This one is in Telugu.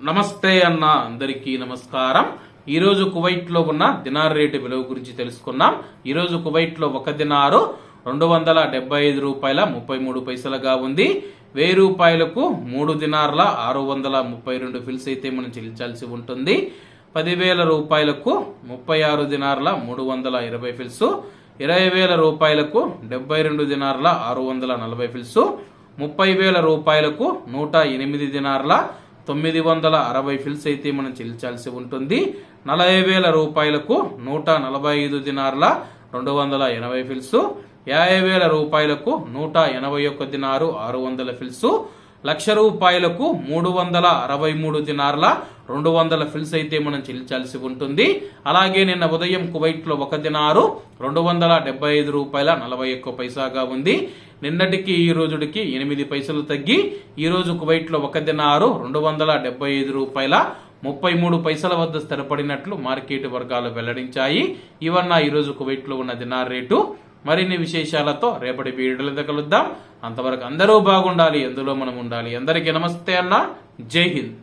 నమస్తే అన్న అందరికీ నమస్కారం. ఈరోజు కువైట్ లో ఉన్న దినార్ రేటు విలువ గురించి తెలుసుకున్నాం. ఈరోజు కువైట్ లో ఒక దినారు 275 రూపాయల 33 పైసలుగా ఉంది. 1000 రూపాయలకు 3 దినార్ల 632 ఫిల్స్ అయితే మనం చెల్లించాల్సి ఉంటుంది. 10,000 రూపాయలకు 36 దినార్ల 320 ఫిల్స్, 20,000 రూపాయలకు 72 దినార్ల 640 ఫిల్స్, 30,000 రూపాయలకు 108 దినార్ల 960 ఫిల్స్ అయితే మనం చెల్లించాల్సి ఉంటుంది. 40,000 రూపాయలకు 145 దినార్ల 280 ఫిల్స్, 50,000 రూపాయలకు 181 దినారు 600 ఫిల్స్, 1,00,000 రూపాయలకు 363 దినార్ల 200 ఫిల్స్ అయితే మనం చెల్లించాల్సి ఉంటుంది. అలాగే నిన్న ఉదయం కువైట్ లో ఒక దినారు 275 రూపాయల 41 పైసాగా ఉంది. నిన్నటికి ఈ రోజుకి 8 పైసలు తగ్గి ఈ రోజు కువైట్ లో ఒక దినారు 275 రూపాయల 33 పైసల వద్ద స్థిరపడినట్లు మార్కెట్ వర్గాలు వెల్లడించాయి. ఇవన్న ఈ రోజు కువైట్ లో ఉన్న దినార్ రేటు. మరిన్ని విశేషాలతో రేపటి వీడియోలో కలుద్దాం. అంతవరకు అందరూ బాగుండాలి, ఎందులో మనం ఉండాలి. అందరికీ నమస్తే అన్న, జై హింద్.